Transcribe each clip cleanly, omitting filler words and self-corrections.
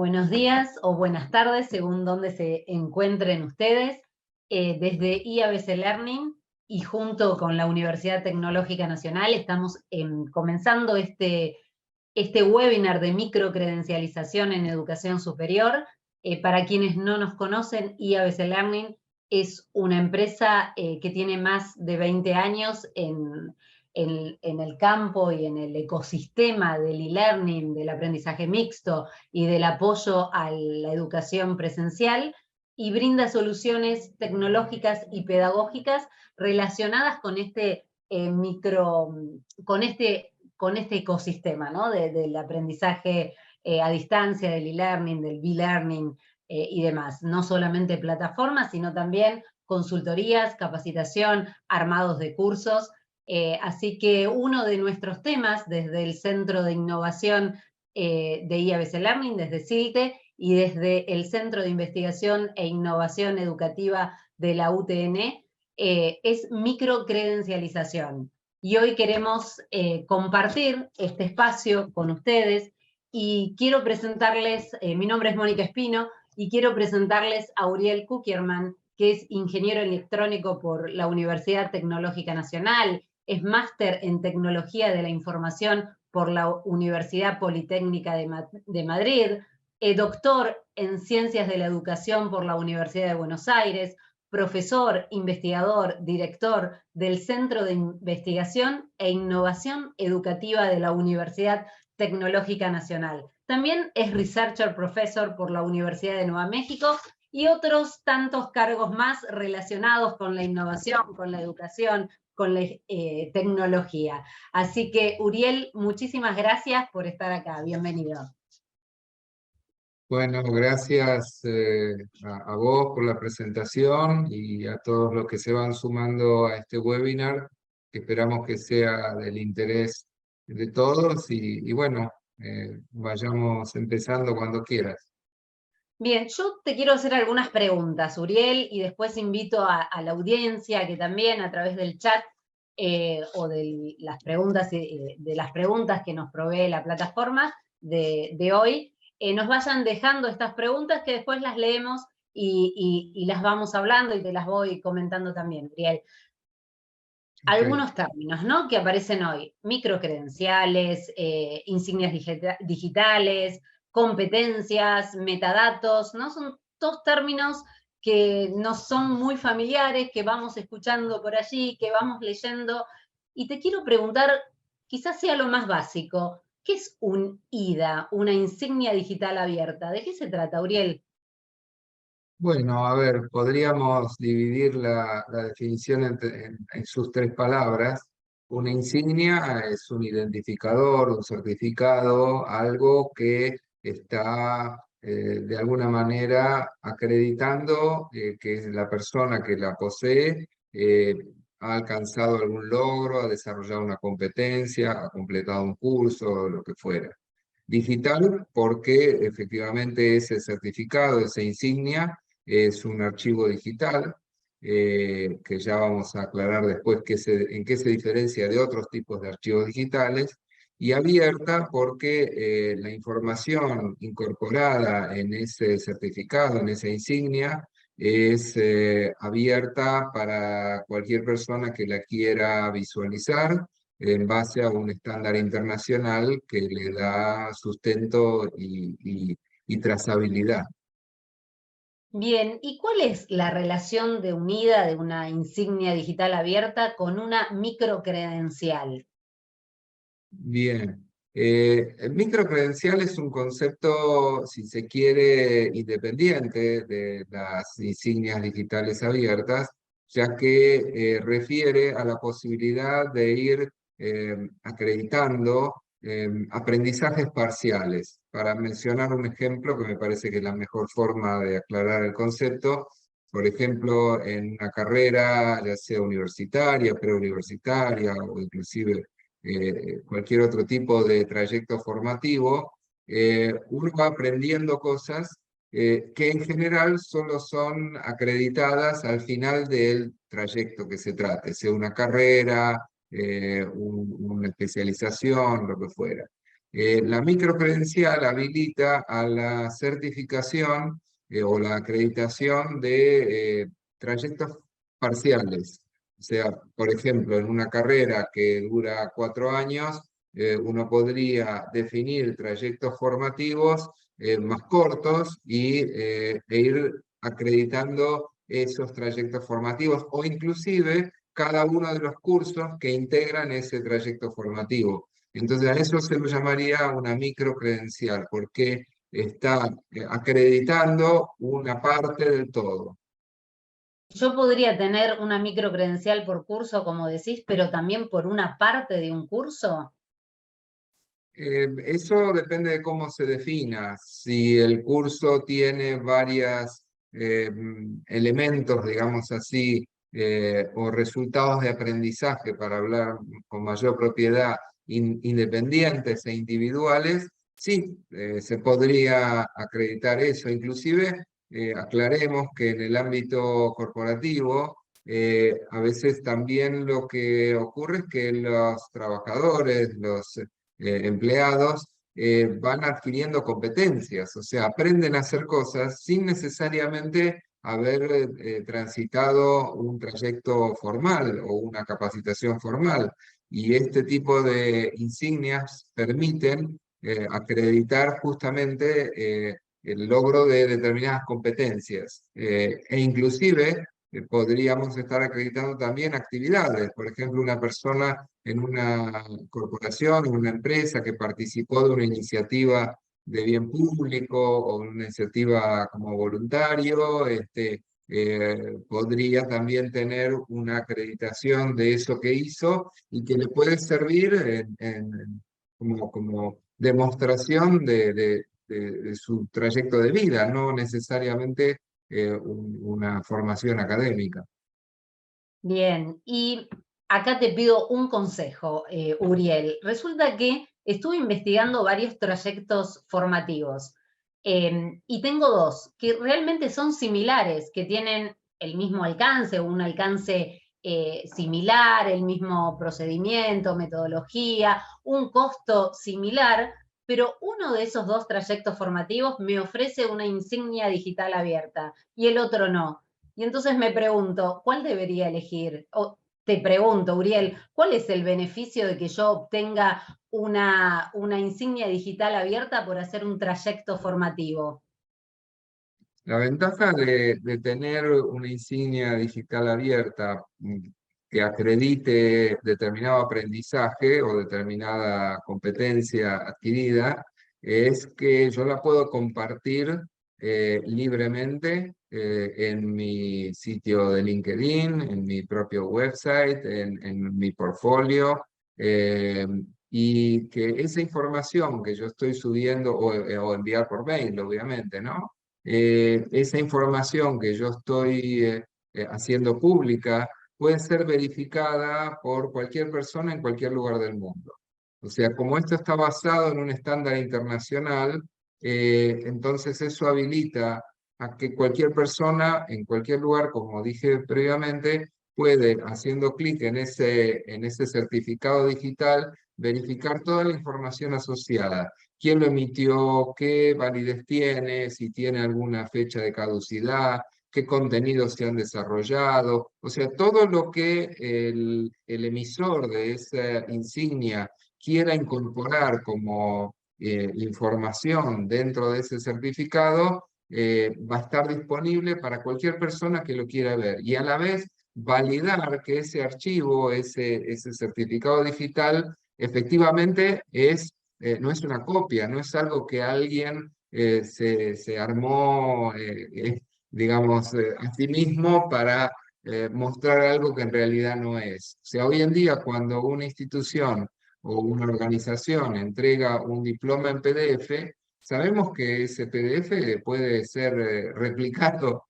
Buenos días o buenas tardes, según donde se encuentren ustedes. Desde IABC Learning y junto con la Universidad Tecnológica Nacional estamos comenzando este webinar de microcredencialización en educación superior. Para quienes no nos conocen, IABC Learning es una empresa que tiene más de 20 años en el campo y en el ecosistema del e-learning, del aprendizaje mixto y del apoyo a la educación presencial, y brinda soluciones tecnológicas y pedagógicas relacionadas con este ecosistema, ¿no? Del aprendizaje a distancia, del e-learning, del b-learning y demás. No solamente plataformas, sino también consultorías, capacitación, armados de cursos. Así que uno de nuestros temas desde el Centro de Innovación de IABC Learning, desde CILTE, y desde el Centro de Investigación e Innovación Educativa de la UTN, es microcredencialización. Y hoy queremos compartir este espacio con ustedes y quiero presentarles, mi nombre es Mónica Espino, y quiero presentarles a Uriel Kuckerman, que es ingeniero electrónico por la Universidad Tecnológica Nacional, es máster en Tecnología de la Información por la Universidad Politécnica de Madrid, doctor en Ciencias de la Educación por la Universidad de Buenos Aires, profesor, investigador, director del Centro de Investigación e Innovación Educativa de la Universidad Tecnológica Nacional. También es Researcher Professor por la Universidad de Nueva México y otros tantos cargos más relacionados con la innovación, con la educación, con la tecnología. Así que, Uriel, muchísimas gracias por estar acá. Bienvenido. Bueno, gracias a vos por la presentación y a todos los que se van sumando a este webinar, que esperamos que sea del interés de todos y bueno, vayamos empezando cuando quieras. Bien, yo te quiero hacer algunas preguntas, Uriel, y después invito a la audiencia que también a través del chat o de las preguntas que nos provee la plataforma de hoy, nos vayan dejando estas preguntas que después las leemos y las vamos hablando y te las voy comentando también, Uriel. Algunos términos, ¿no?, que aparecen hoy: microcredenciales, insignias digitales, competencias, metadatos, ¿no? Son todos términos que nos son muy familiares, que vamos escuchando por allí, que vamos leyendo. Y te quiero preguntar, quizás sea lo más básico, ¿qué es un IDA, una insignia digital abierta? ¿De qué se trata, Uriel? Bueno, a ver, podríamos dividir la definición en sus tres palabras. Una insignia es un identificador, un certificado, algo que está de alguna manera acreditando que la persona que la posee ha alcanzado algún logro, ha desarrollado una competencia, ha completado un curso, lo que fuera. Digital, porque efectivamente ese certificado, esa insignia, es un archivo digital, que ya vamos a aclarar después en qué se diferencia de otros tipos de archivos digitales, y abierta porque la información incorporada en ese certificado, en esa insignia, es abierta para cualquier persona que la quiera visualizar en base a un estándar internacional que le da sustento y trazabilidad. Bien, ¿y cuál es la relación de unida de una insignia digital abierta con una microcredencial? Bien. El microcredencial es un concepto, si se quiere, independiente de las insignias digitales abiertas, ya que refiere a la posibilidad de ir acreditando aprendizajes parciales. Para mencionar un ejemplo, que me parece que es la mejor forma de aclarar el concepto, por ejemplo, en una carrera, ya sea universitaria, preuniversitaria o inclusive cualquier otro tipo de trayecto formativo, uno va aprendiendo cosas que en general solo son acreditadas al final del trayecto que se trate, sea una carrera, una especialización, lo que fuera. La microcredencial habilita a la certificación o la acreditación de trayectos parciales. O sea, por ejemplo, en una carrera que dura 4 años, uno podría definir trayectos formativos más cortos e ir acreditando esos trayectos formativos o inclusive cada uno de los cursos que integran ese trayecto formativo. Entonces a eso se lo llamaría una microcredencial, porque está acreditando una parte del todo. Yo podría tener una microcredencial por curso, como decís, pero también por una parte de un curso. Eso depende de cómo se defina. Si el curso tiene varios elementos, digamos así, o resultados de aprendizaje, para hablar con mayor propiedad, independientes e individuales, sí, se podría acreditar eso. Inclusive, aclaremos que en el ámbito corporativo, a veces también lo que ocurre es que los trabajadores, los empleados van adquiriendo competencias, o sea, aprenden a hacer cosas sin necesariamente haber transitado un trayecto formal o una capacitación formal. Y este tipo de insignias permiten acreditar justamente el logro de determinadas competencias. E inclusive podríamos estar acreditando también actividades. Por ejemplo, una persona en una corporación, en una empresa que participó de una iniciativa de bien público o una iniciativa como voluntario, podría también tener una acreditación de eso que hizo y que le puede servir como demostración de su trayecto de vida, no necesariamente una formación académica. Bien, y acá te pido un consejo, Uriel. Resulta que estuve investigando varios trayectos formativos y tengo dos que realmente son similares, que tienen el mismo alcance, un alcance similar, el mismo procedimiento, metodología, un costo similar, pero uno de esos dos trayectos formativos me ofrece una insignia digital abierta y el otro no. Y entonces me pregunto, ¿cuál debería elegir? O te pregunto, Uriel, ¿cuál es el beneficio de que yo obtenga una insignia digital abierta por hacer un trayecto formativo? La ventaja de tener una insignia digital abierta que acredite determinado aprendizaje o determinada competencia adquirida es que yo la puedo compartir libremente en mi sitio de LinkedIn, en mi propio website, en mi portfolio, eh, y que esa información que yo estoy subiendo o enviar por mail, obviamente, ¿no? Esa información que yo estoy haciendo pública puede ser verificada por cualquier persona en cualquier lugar del mundo. O sea, como esto está basado en un estándar internacional, entonces eso habilita a que cualquier persona en cualquier lugar, como dije previamente, puede, haciendo clic en ese certificado digital, verificar toda la información asociada: quién lo emitió, qué validez tiene, si tiene alguna fecha de caducidad, qué contenidos se han desarrollado, o sea, todo lo que el emisor de esa insignia quiera incorporar como información dentro de ese certificado, va a estar disponible para cualquier persona que lo quiera ver y a la vez validar que ese archivo, ese certificado digital, efectivamente no es una copia, no es algo que alguien se armó, digamos, a sí mismo para mostrar algo que en realidad no es. O sea, hoy en día cuando una institución o una organización entrega un diploma en PDF, sabemos que ese PDF puede ser replicado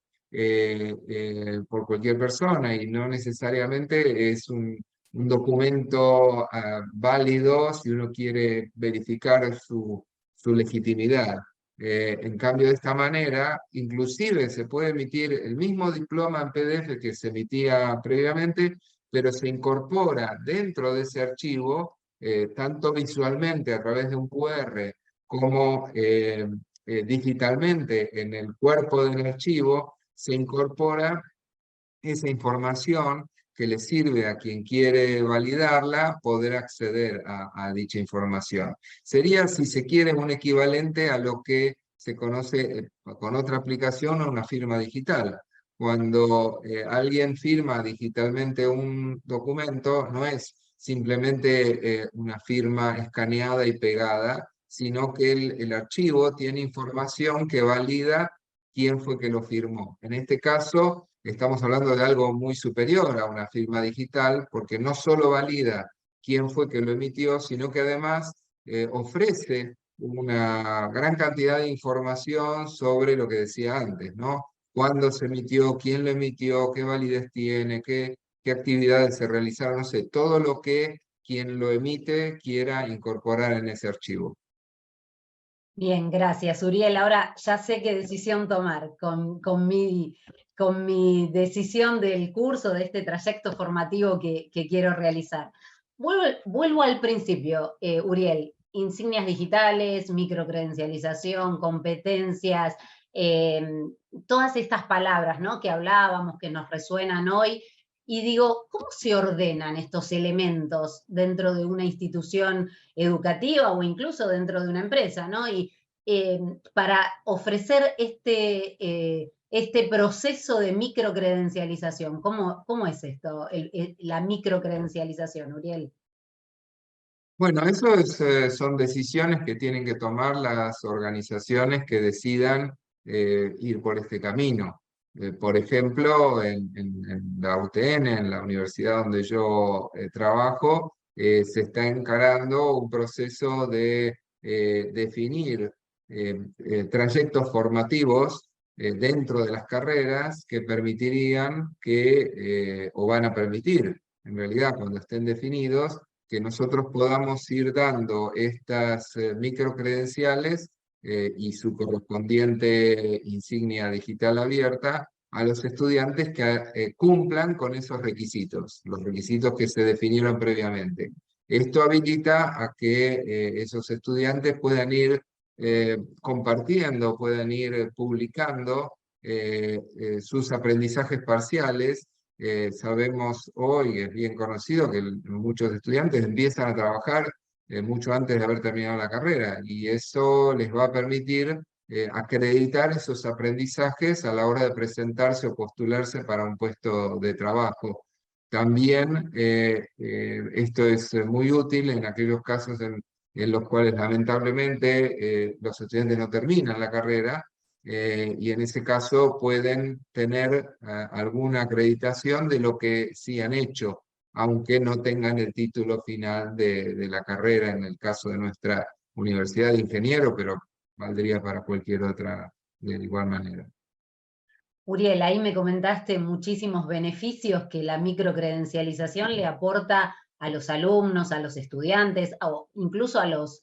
por cualquier persona y no necesariamente es un documento válido si uno quiere verificar su legitimidad. En cambio, de esta manera, inclusive se puede emitir el mismo diploma en PDF que se emitía previamente, pero se incorpora dentro de ese archivo tanto visualmente a través de un QR como digitalmente en el cuerpo del archivo, se incorpora esa información que le sirve a quien quiere validarla poder acceder a dicha información. Sería, si se quiere, un equivalente a lo que se conoce con otra aplicación o una firma digital. Cuando alguien firma digitalmente un documento, no es simplemente una firma escaneada y pegada, sino que el archivo tiene información que valida quién fue que lo firmó. En este caso, estamos hablando de algo muy superior a una firma digital, porque no solo valida quién fue que lo emitió, sino que además ofrece una gran cantidad de información sobre lo que decía antes, ¿no? Cuándo se emitió, quién lo emitió, qué validez tiene, qué actividades se realizaron, no sé, todo lo que quien lo emite quiera incorporar en ese archivo. Bien, gracias, Uriel. Ahora ya sé qué decisión tomar con mi decisión del curso, de este trayecto formativo que quiero realizar. Vuelvo al principio, Uriel. Insignias digitales, microcredencialización, competencias, eh, todas estas palabras, ¿no?, que hablábamos, que nos resuenan hoy. Y digo, ¿cómo se ordenan estos elementos dentro de una institución educativa o incluso dentro de una empresa, ¿no? Y para ofrecer este proceso de microcredencialización, ¿cómo es esto, la microcredencialización, Uriel? Bueno, eso son decisiones que tienen que tomar las organizaciones que decidan ir por este camino. Por ejemplo, en la UTN, en la universidad donde yo trabajo, se está encarando un proceso de definir trayectos formativos dentro de las carreras que permitirían o van a permitir, en realidad, cuando estén definidos, que nosotros podamos ir dando estas microcredenciales y su correspondiente insignia digital abierta a los estudiantes que cumplan con esos requisitos, los requisitos que se definieron previamente. Esto habilita a que esos estudiantes puedan ir compartiendo, puedan ir publicando sus aprendizajes parciales. Sabemos hoy, es bien conocido, que muchos estudiantes empiezan a trabajar mucho antes de haber terminado la carrera, y eso les va a permitir acreditar esos aprendizajes a la hora de presentarse o postularse para un puesto de trabajo. También esto es muy útil en aquellos casos en los cuales lamentablemente los estudiantes no terminan la carrera, y en ese caso pueden tener alguna acreditación de lo que sí han hecho, aunque no tengan el título final de la carrera, en el caso de nuestra Universidad de Ingeniero, pero valdría para cualquier otra de igual manera. Uriel, ahí me comentaste muchísimos beneficios que la microcredencialización le aporta a los alumnos, a los estudiantes, o incluso a los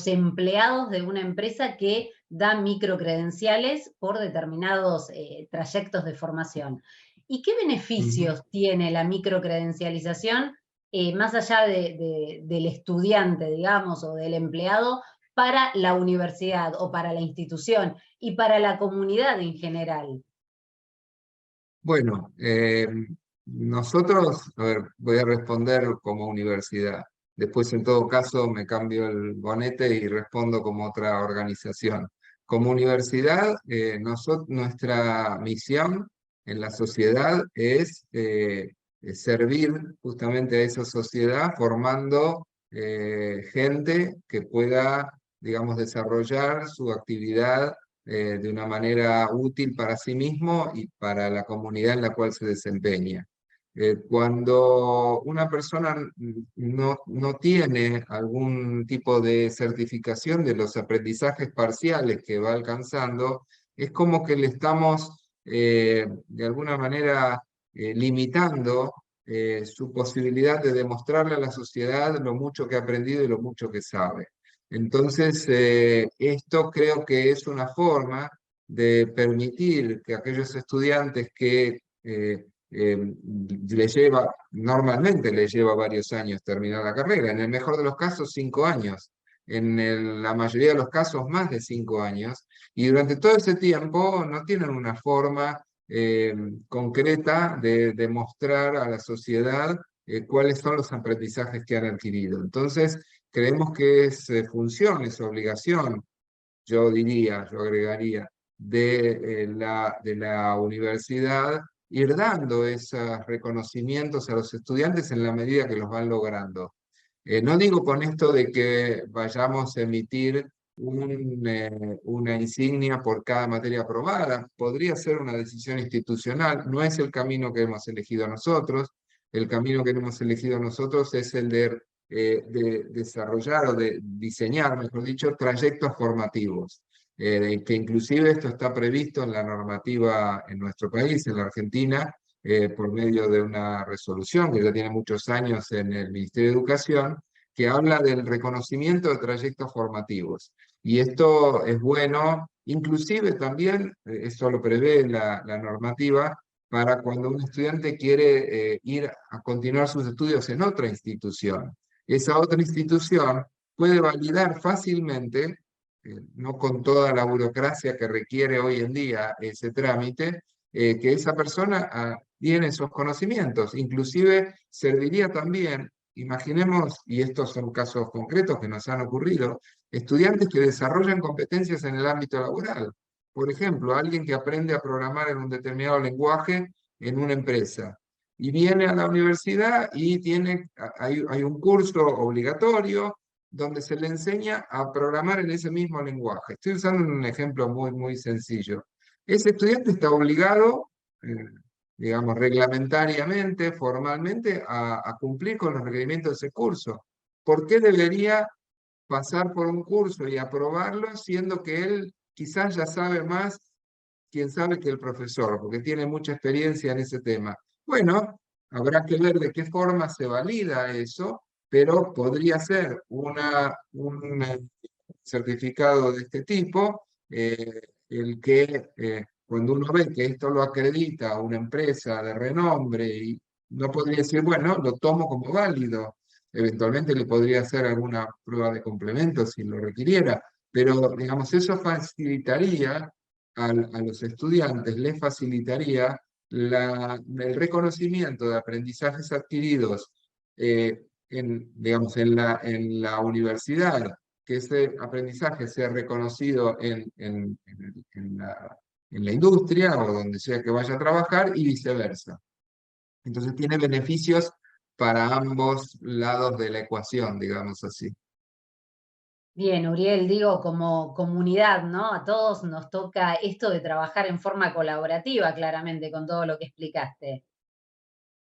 empleados de una empresa que da microcredenciales por determinados trayectos de formación. ¿Y qué Ujú. beneficios tiene la microcredencialización, más allá del estudiante, digamos, o del empleado, para la universidad o para la institución y para la comunidad en general? Bueno, nosotros, a ver, voy a responder como universidad. Después, en todo caso, me cambio el bonete y respondo como otra organización. Como universidad, nuestra misión en la sociedad es servir justamente a esa sociedad formando gente que pueda, digamos, desarrollar su actividad de una manera útil para sí mismo y para la comunidad en la cual se desempeña. Cuando una persona no tiene algún tipo de certificación de los aprendizajes parciales que va alcanzando, es como que le estamos de alguna manera limitando su posibilidad de demostrarle a la sociedad lo mucho que ha aprendido y lo mucho que sabe. Entonces, esto creo que es una forma de permitir que aquellos estudiantes que normalmente le lleva varios años terminar la carrera, en el mejor de los casos 5 años, la mayoría de los casos más de 5 años, y durante todo ese tiempo no tienen una forma concreta de demostrar a la sociedad cuáles son los aprendizajes que han adquirido. Entonces, creemos que es función, es obligación, yo diría, yo agregaría, de la universidad ir dando esos reconocimientos a los estudiantes en la medida que los van logrando. No digo con esto de que vayamos a emitir una insignia por cada materia aprobada, podría ser una decisión institucional, no es el camino que hemos elegido nosotros, el camino que hemos elegido nosotros es el de desarrollar o de diseñar, mejor dicho, trayectos formativos, que inclusive esto está previsto en la normativa en nuestro país, en la Argentina, por medio de una resolución que ya tiene muchos años en el Ministerio de Educación, que habla del reconocimiento de trayectos formativos. Y esto es bueno, inclusive también, eso lo prevé la normativa, para cuando un estudiante quiere ir a continuar sus estudios en otra institución. Esa otra institución puede validar fácilmente, no con toda la burocracia que requiere hoy en día ese trámite, que esa persona tiene esos conocimientos. Inclusive serviría también, imaginemos, y estos son casos concretos que nos han ocurrido, estudiantes que desarrollan competencias en el ámbito laboral. Por ejemplo, alguien que aprende a programar en un determinado lenguaje en una empresa y viene a la universidad y hay un curso obligatorio donde se le enseña a programar en ese mismo lenguaje. Estoy usando un ejemplo muy sencillo. Ese estudiante está obligado, eh, digamos, reglamentariamente, formalmente, a cumplir con los requerimientos de ese curso. ¿Por qué debería pasar por un curso y aprobarlo, siendo que él quizás ya sabe más, quién sabe, que el profesor, porque tiene mucha experiencia en ese tema? Bueno, habrá que ver de qué forma se valida eso, pero podría ser un certificado de este tipo, el que cuando uno ve que esto lo acredita una empresa de renombre, y no podría decir, bueno, lo tomo como válido, eventualmente le podría hacer alguna prueba de complemento si lo requiriera, pero digamos, eso facilitaría a los estudiantes, les facilitaría el reconocimiento de aprendizajes adquiridos digamos, en la universidad, que ese aprendizaje sea reconocido en la industria o donde sea que vaya a trabajar y viceversa. Entonces tiene beneficios para ambos lados de la ecuación, digamos así. Bien, Uriel, digo, como comunidad, ¿no? A todos nos toca esto de trabajar en forma colaborativa, claramente, con todo lo que explicaste.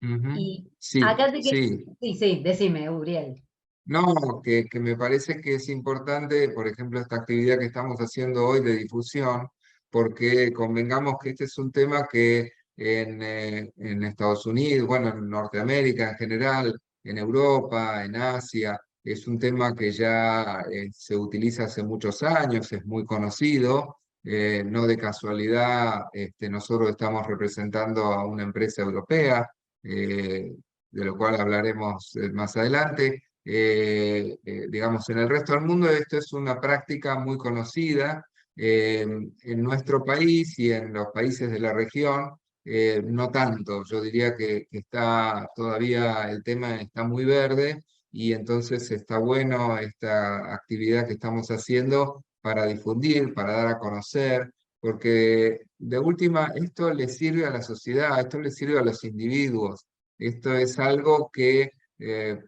Ujú. Y Sí, acá te que... sí. Sí, sí, decime, Uriel. No, que me parece que es importante, por ejemplo, esta actividad que estamos haciendo hoy de difusión, porque convengamos que este es un tema que en Estados Unidos, bueno, en Norteamérica en general, en Europa, en Asia, es un tema que ya se utiliza hace muchos años, es muy conocido. No de casualidad, nosotros estamos representando a una empresa europea, de lo cual hablaremos más adelante. Digamos, en el resto del mundo esto es una práctica muy conocida. En nuestro país y en los países de la región, no tanto. Yo diría que está todavía, el tema está muy verde, y entonces está bueno esta actividad que estamos haciendo para difundir, para dar a conocer, porque de última esto le sirve a la sociedad, esto le sirve a los individuos. Esto es algo que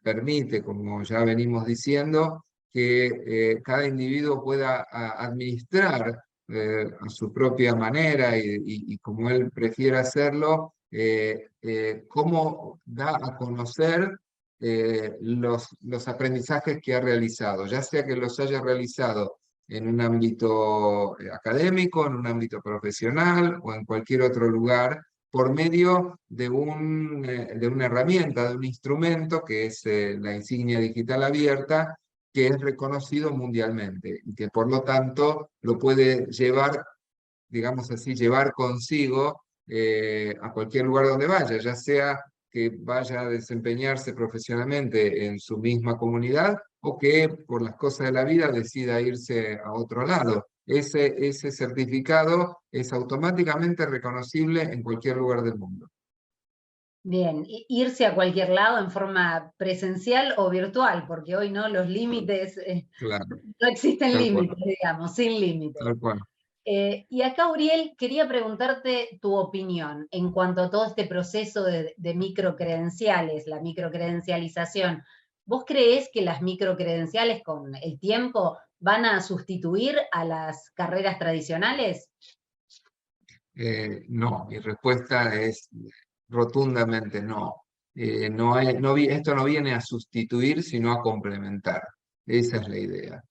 permite, como ya venimos diciendo, que cada individuo pueda administrar a su propia manera y como él prefiera hacerlo, cómo da a conocer los aprendizajes que ha realizado, ya sea que los haya realizado en un ámbito académico, en un ámbito profesional o en cualquier otro lugar, por medio de una herramienta, de un instrumento que es la insignia digital abierta, que es reconocido mundialmente y que por lo tanto lo puede llevar, digamos así, llevar consigo a cualquier lugar donde vaya, ya sea que vaya a desempeñarse profesionalmente en su misma comunidad o que por las cosas de la vida decida irse a otro lado. Ese certificado es automáticamente reconocible en cualquier lugar del mundo. Bien, irse a cualquier lado en forma presencial o virtual, porque hoy no, los límites, Claro, no existen tal cual, límites, digamos, sin límites. tal cual. Y acá, Uriel, quería preguntarte tu opinión en cuanto a todo este proceso de microcredenciales, la microcredencialización. ¿Vos creés que las microcredenciales con el tiempo van a sustituir a las carreras tradicionales? No, mi respuesta es rotundamente no. Esto no viene a sustituir, sino a complementar. Esa es la idea.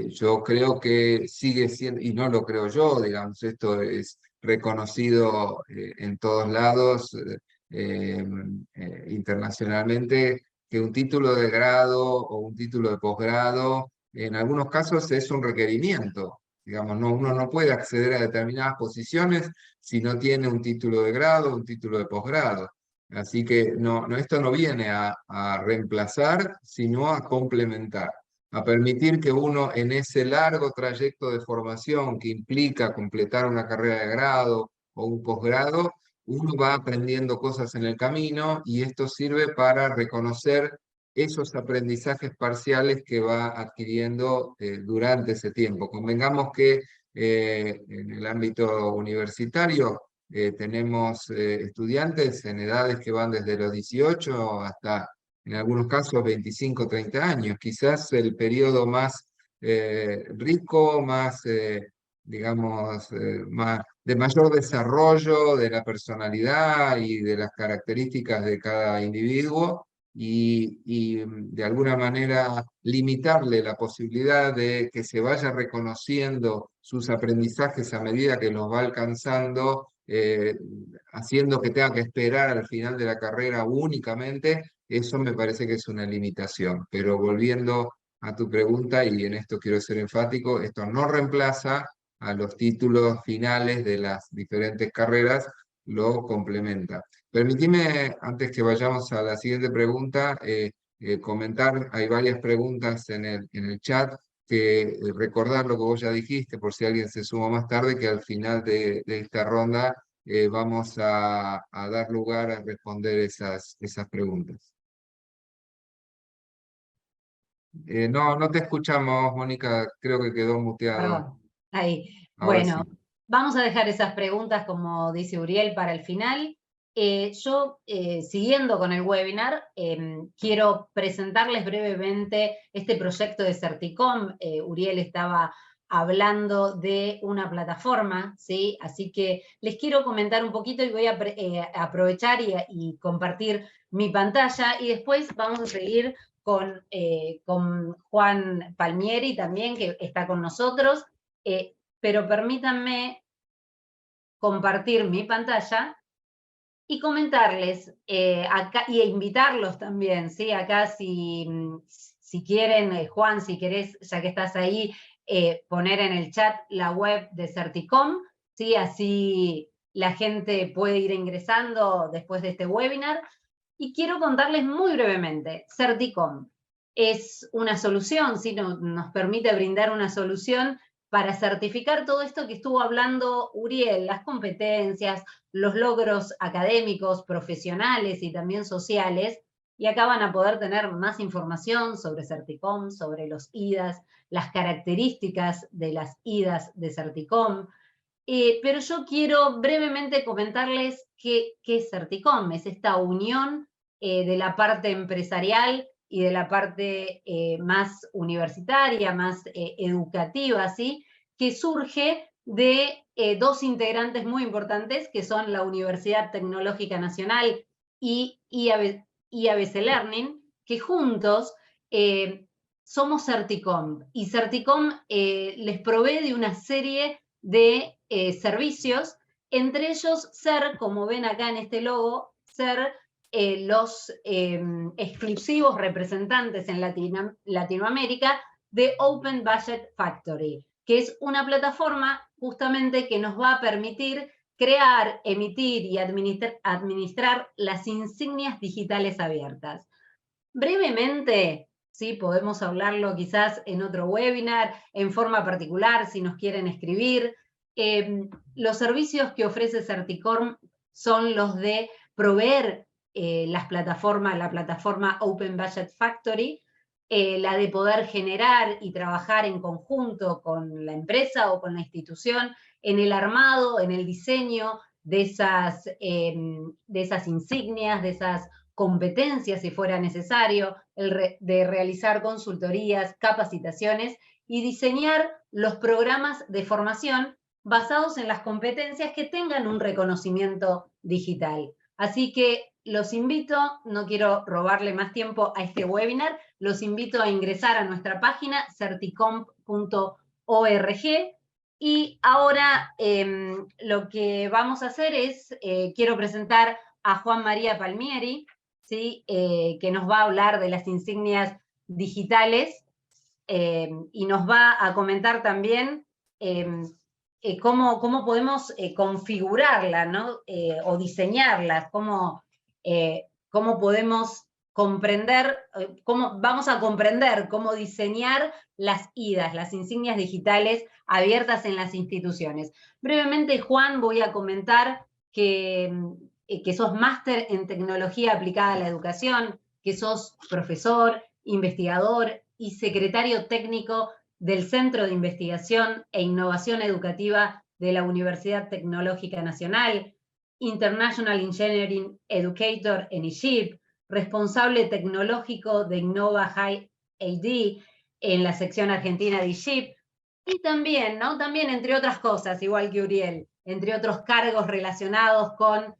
Yo creo que sigue siendo, y no lo creo yo, digamos, esto es reconocido en todos lados eh, internacionalmente, que un título de grado o un título de posgrado, en algunos casos es un requerimiento. Digamos, no, uno no puede acceder a determinadas posiciones si no tiene un título de grado, un título de posgrado. Así que esto no viene a reemplazar, sino a complementar, a permitir que uno en ese largo trayecto de formación que implica completar una carrera de grado o un posgrado, uno va aprendiendo cosas en el camino y esto sirve para reconocer esos aprendizajes parciales que va adquiriendo durante ese tiempo. Convengamos que en el ámbito universitario tenemos estudiantes en edades que van desde los 18 hasta, en algunos casos, 25, 30 años. Quizás el periodo más rico, más, digamos, de mayor desarrollo de la personalidad y de las características de cada individuo de alguna manera limitarle la posibilidad de que se vaya reconociendo sus aprendizajes a medida que los va alcanzando, haciendo que tenga que esperar al final de la carrera únicamente, eso me parece que es una limitación. Pero volviendo a tu pregunta, y en esto quiero ser enfático, esto no reemplaza a los títulos finales de las diferentes carreras, lo complementa. Permitime, antes que vayamos a la siguiente pregunta, comentar, hay varias preguntas en el chat, que recordar lo que vos ya dijiste, por si alguien se suma más tarde, que al final de esta ronda vamos a dar lugar a responder esas preguntas. No te escuchamos, Mónica, creo que quedó muteado. Perdón, ahí. Ahora Bueno, sí. vamos a dejar esas preguntas, como dice Uriel, para el final. Yo, siguiendo con el webinar, quiero presentarles brevemente este proyecto de Certicom. Uriel estaba hablando de una plataforma, ¿sí? Así que les quiero comentar un poquito y voy a aprovechar y compartir mi pantalla y después vamos a seguir con Juan Palmieri también, que está con nosotros, pero permítanme compartir mi pantalla y comentarles acá, y invitarlos también, ¿sí? Acá si quieren, Juan, si querés, ya que estás ahí, poner en el chat la web de Certicom, ¿sí? Así la gente puede ir ingresando después de este webinar. Y quiero contarles muy brevemente, Certicom es una solución, ¿sí? Nos permite brindar una solución para certificar todo esto que estuvo hablando Uriel, las competencias, los logros académicos, profesionales y también sociales, y acá van a poder tener más información sobre Certicom, sobre los IDAS, las características de las IDAS de Certicom, pero yo quiero brevemente comentarles qué es Certicom, es esta unión de la parte empresarial y de la parte más universitaria, más educativa, ¿sí? Que surge de dos integrantes muy importantes, que son la Universidad Tecnológica Nacional y IABC Learning, que juntos somos Certicom. Y Certicom les provee de una serie de servicios, entre ellos ser, como ven acá en este logo, ser los exclusivos representantes en Latinoamérica de Open Budget Factory, que es una plataforma justamente que nos va a permitir crear, emitir y administrar las insignias digitales abiertas. Brevemente, sí, podemos hablarlo quizás en otro webinar, en forma particular, si nos quieren escribir. Los servicios que ofrece Certicorp son los de proveer la plataforma Open Budget Factory, la de poder generar y trabajar en conjunto con la empresa o con la institución en el armado, en el diseño de esas insignias, de esas competencias si fuera necesario, de realizar consultorías, capacitaciones y diseñar los programas de formación basados en las competencias que tengan un reconocimiento digital. Así que los invito, no quiero robarle más tiempo a este webinar, los invito a ingresar a nuestra página certicomp.org y ahora lo que vamos a hacer es, quiero presentar a Juan María Palmieri, ¿sí? Que nos va a hablar de las insignias digitales y nos va a comentar también cómo podemos configurarlas, ¿no? O diseñarlas, cómo podemos comprender, vamos a comprender cómo diseñar las IDAs, las insignias digitales abiertas en las instituciones. Brevemente, Juan, voy a comentar que sos máster en tecnología aplicada a la educación, que sos profesor, investigador y secretario técnico del Centro de Investigación e Innovación Educativa de la Universidad Tecnológica Nacional, International Engineering Educator en ISHIP, responsable tecnológico de Innova High AD en la sección argentina de ISHIP, y también, ¿no? También, entre otras cosas, igual que Uriel, entre otros cargos relacionados con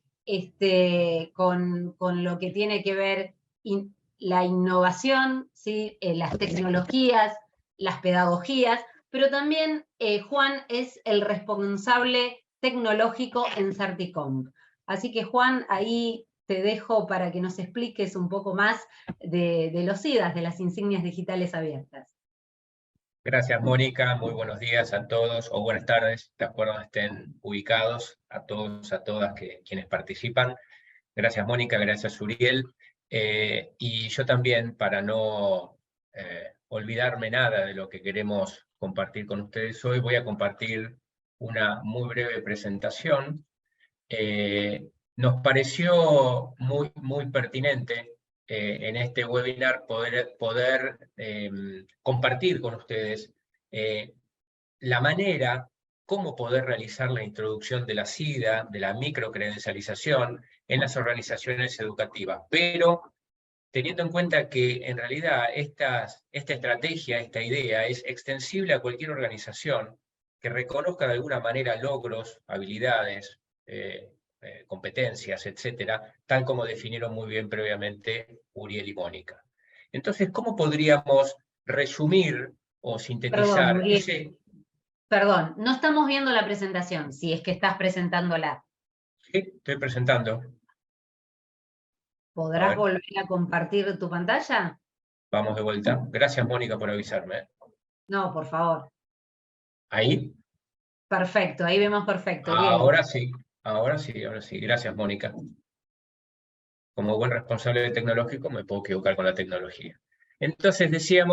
lo que tiene que ver la innovación, ¿sí? Las tecnologías, las pedagogías, pero también Juan es el responsable tecnológico en Certicomp. Así que Juan, ahí te dejo para que nos expliques un poco más de los IDAs, de las insignias digitales abiertas. Gracias, Mónica. Muy buenos días a todos, o buenas tardes, de acuerdo a donde estén ubicados, a todos, a todas quienes participan. Gracias, Mónica, gracias, Uriel. Y yo también, para no olvidarme nada de lo que queremos compartir con ustedes hoy, voy a compartir una muy breve presentación. Nos pareció muy pertinente en este webinar poder compartir con ustedes la manera, cómo poder realizar la introducción de la SIDA, de la microcredencialización en las organizaciones educativas. Pero teniendo en cuenta que en realidad esta estrategia, esta idea es extensible a cualquier organización que reconozca de alguna manera logros, habilidades, competencias, etcétera, tal como definieron muy bien previamente Uriel y Mónica. Entonces, ¿cómo podríamos resumir o sintetizar? Perdón, Uriel, perdón, no estamos viendo la presentación, si es que estás presentándola. Sí, estoy presentando. ¿Podrás volver a compartir tu pantalla? Vamos de vuelta. Gracias, Mónica, por avisarme. No, por favor. ¿Ahí? Perfecto, ahí vemos perfecto. Ahora sí, ahora sí. Gracias, Mónica. Como buen responsable tecnológico me puedo equivocar con la tecnología. Entonces decía,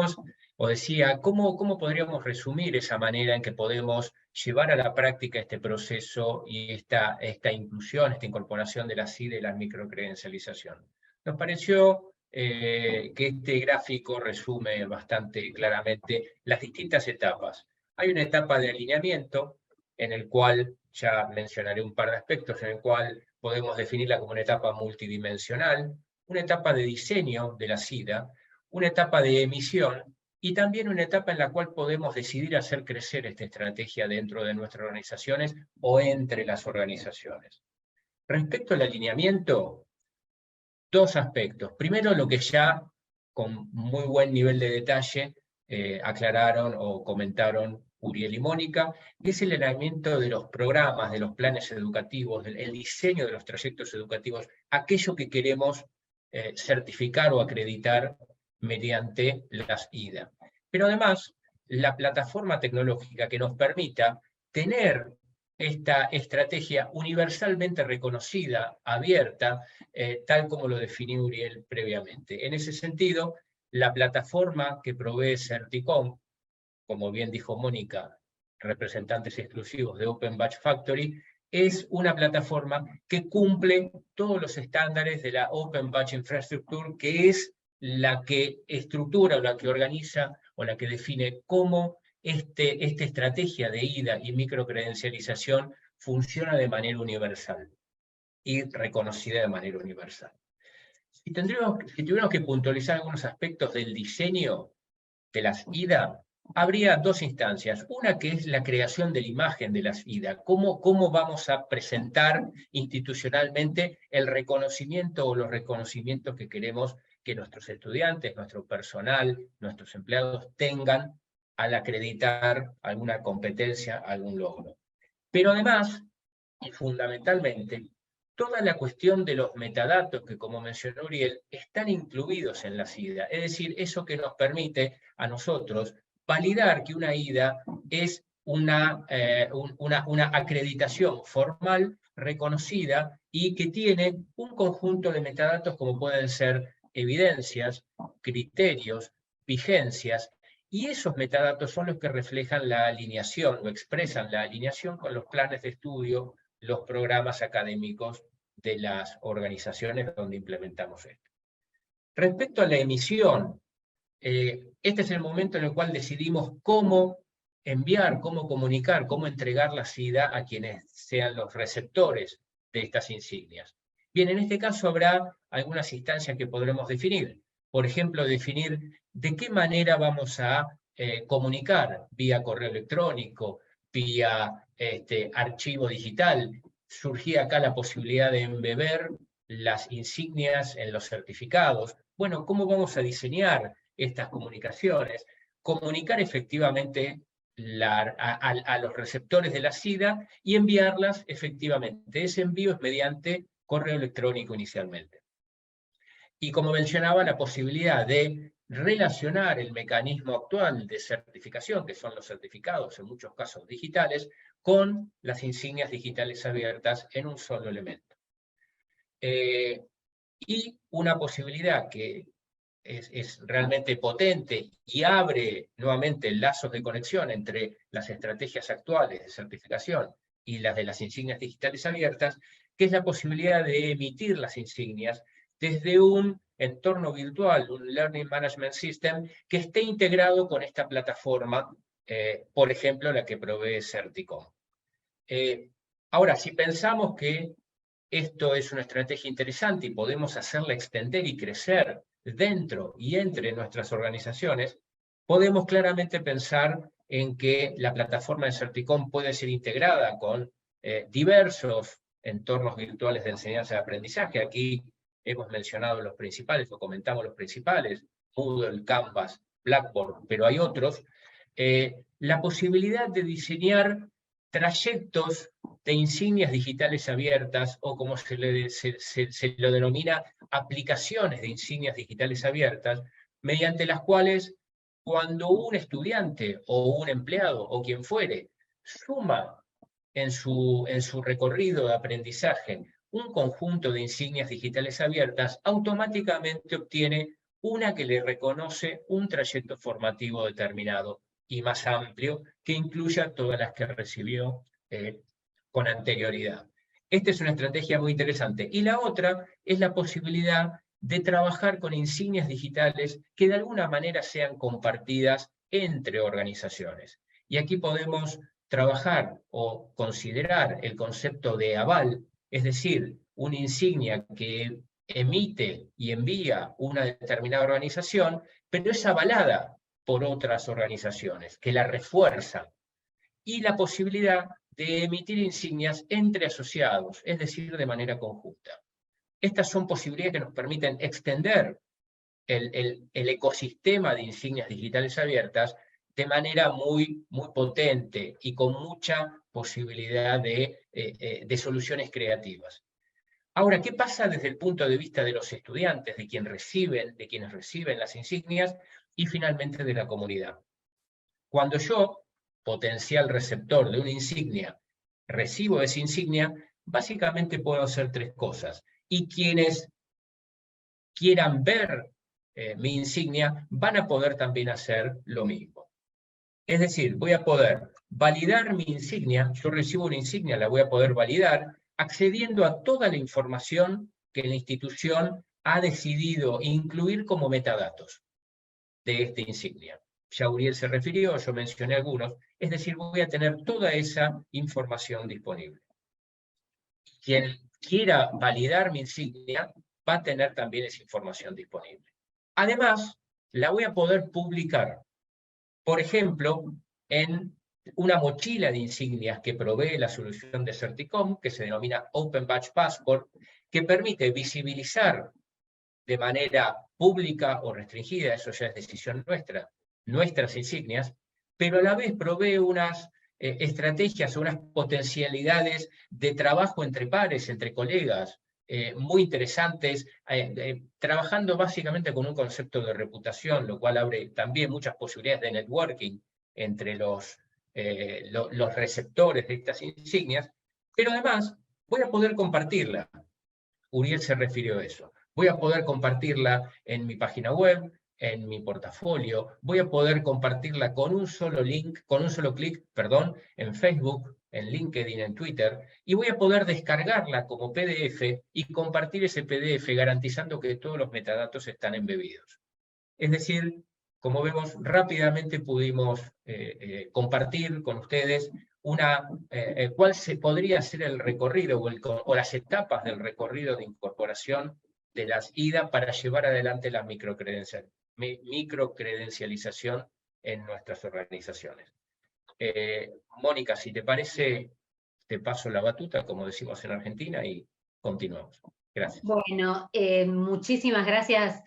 ¿cómo podríamos resumir esa manera en que podemos llevar a la práctica este proceso y esta inclusión, esta incorporación de la SIDA y la microcredencialización? Nos pareció que este gráfico resume bastante claramente las distintas etapas. Hay una etapa de alineamiento, en el cual, ya mencionaré un par de aspectos, en el cual podemos definirla como una etapa multidimensional, una etapa de diseño de la SIDA, una etapa de emisión y también una etapa en la cual podemos decidir hacer crecer esta estrategia dentro de nuestras organizaciones o entre las organizaciones. Respecto al alineamiento, dos aspectos. Primero, lo que ya con muy buen nivel de detalle aclararon o comentaron Uriel y Mónica, que es el alineamiento de los programas, de los planes educativos, el diseño de los trayectos educativos, aquello que queremos certificar o acreditar mediante las IDA. Pero además, la plataforma tecnológica que nos permita tener esta estrategia universalmente reconocida, abierta, tal como lo definió Uriel previamente. En ese sentido, la plataforma que provee Certicom, como bien dijo Mónica, representantes exclusivos de Open Batch Factory, es una plataforma que cumple todos los estándares de la Open Batch Infrastructure, que es la que estructura o la que organiza o la que define cómo esta estrategia de IDA y microcredencialización funciona de manera universal y reconocida de manera universal. Si tuviéramos que puntualizar algunos aspectos del diseño de las IDA, habría dos instancias. Una que es la creación de la imagen de las IDA. ¿Cómo vamos a presentar institucionalmente el reconocimiento o los reconocimientos que queremos que nuestros estudiantes, nuestro personal, nuestros empleados tengan al acreditar alguna competencia, algún logro? Pero además, y fundamentalmente, toda la cuestión de los metadatos que, como mencionó Uriel, están incluidos en las IDA. Es decir, eso que nos permite a nosotros validar que una IDA es una acreditación formal, reconocida, y que tiene un conjunto de metadatos como pueden ser evidencias, criterios, vigencias, y esos metadatos son los que reflejan la alineación o expresan la alineación con los planes de estudio, los programas académicos de las organizaciones donde implementamos esto. Respecto a la emisión, este es el momento en el cual decidimos cómo enviar, cómo comunicar, cómo entregar la SIDA a quienes sean los receptores de estas insignias. Bien, en este caso habrá algunas instancias que podremos definir. Por ejemplo, definir de qué manera vamos a comunicar, vía correo electrónico, vía archivo digital. Surgía acá la posibilidad de embeber las insignias en los certificados. Bueno, ¿cómo vamos a diseñar estas comunicaciones? Comunicar efectivamente a los receptores de la SIDA y enviarlas efectivamente. Ese envío es mediante correo electrónico inicialmente. Y como mencionaba, la posibilidad de relacionar el mecanismo actual de certificación, que son los certificados, en muchos casos digitales, con las insignias digitales abiertas en un solo elemento. Y una posibilidad que es realmente potente y abre nuevamente lazos de conexión entre las estrategias actuales de certificación y las de las insignias digitales abiertas, que es la posibilidad de emitir las insignias desde un entorno virtual, un Learning Management System, que esté integrado con esta plataforma, por ejemplo, la que provee Certicom. Ahora, si pensamos que esto es una estrategia interesante y podemos hacerla extender y crecer dentro y entre nuestras organizaciones, podemos claramente pensar en que la plataforma de Certicom puede ser integrada con diversos entornos virtuales de enseñanza y aprendizaje. Aquí hemos mencionado los principales, o comentamos los principales, Moodle, Canvas, Blackboard, pero hay otros. La posibilidad de diseñar trayectos de insignias digitales abiertas, o como se lo denomina, aplicaciones de insignias digitales abiertas, mediante las cuales cuando un estudiante o un empleado o quien fuere suma en su recorrido de aprendizaje un conjunto de insignias digitales abiertas, automáticamente obtiene una que le reconoce un trayecto formativo determinado y más amplio, que incluya todas las que recibió con anterioridad. Esta es una estrategia muy interesante. Y la otra es la posibilidad de trabajar con insignias digitales que de alguna manera sean compartidas entre organizaciones. Y aquí podemos trabajar o considerar el concepto de aval, es decir, una insignia que emite y envía una determinada organización, pero es avalada por otras organizaciones que la refuerzan, y la posibilidad de emitir insignias entre asociados, es decir, de manera conjunta. Estas son posibilidades que nos permiten extender el ecosistema de insignias digitales abiertas de manera muy potente y con mucha posibilidad de soluciones creativas. Ahora, ¿qué pasa desde el punto de vista de los estudiantes, de quienes reciben las insignias y finalmente de la comunidad? Cuando yo, potencial receptor de una insignia, recibo esa insignia, básicamente puedo hacer tres cosas. Y quienes quieran ver mi insignia van a poder también hacer lo mismo. Es decir, voy a poder validar mi insignia, yo recibo una insignia, la voy a poder validar, accediendo a toda la información que la institución ha decidido incluir como metadatos de esta insignia. Ya Uriel se refirió, yo mencioné algunos, es decir, voy a tener toda esa información disponible. Quien quiera validar mi insignia va a tener también esa información disponible. Además, la voy a poder publicar, por ejemplo, en una mochila de insignias que provee la solución de Certicom, que se denomina Open Badge Passport, que permite visibilizar de manera pública o restringida, eso ya es decisión nuestra, nuestras insignias, pero a la vez provee unas estrategias, unas potencialidades de trabajo entre pares, entre colegas, muy interesantes, trabajando básicamente con un concepto de reputación, lo cual abre también muchas posibilidades de networking entre los receptores de estas insignias, pero además voy a poder compartirla. Uriel se refirió a eso. Voy a poder compartirla en mi página web, en mi portafolio, voy a poder compartirla con un solo link, con un solo clic, perdón, en Facebook, en LinkedIn, en Twitter, y voy a poder descargarla como PDF y compartir ese PDF garantizando que todos los metadatos están embebidos. Es decir, como vemos, rápidamente pudimos compartir con ustedes cuál podría ser el recorrido o las etapas del recorrido de incorporación de las IDA para llevar adelante la microcredencialización en nuestras organizaciones. Mónica, si te parece, te paso la batuta, como decimos en Argentina, y continuamos. Gracias. Bueno, muchísimas gracias,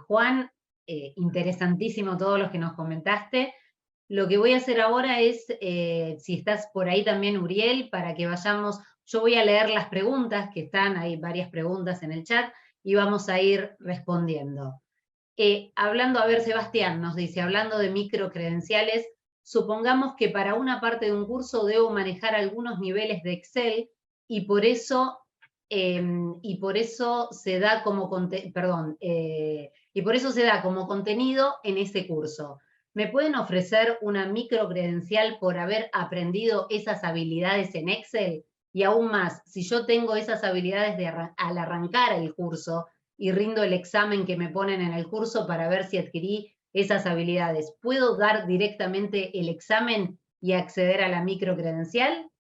Juan. Interesantísimo todo lo que nos comentaste. Lo que voy a hacer ahora es, si estás por ahí también, Uriel, para que vayamos, yo voy a leer las preguntas que están, hay varias preguntas en el chat, y vamos a ir respondiendo. Hablando, a ver, Sebastián nos dice, hablando de microcredenciales, supongamos que para una parte de un curso debo manejar algunos niveles de Excel y por eso se da como contenido en ese curso. ¿Me pueden ofrecer una microcredencial por haber aprendido esas habilidades en Excel? Y aún más, si yo tengo esas habilidades al arrancar el curso y rindo el examen que me ponen en el curso para ver si adquirí esas habilidades, ¿puedo dar directamente el examen y acceder a la microcredencial?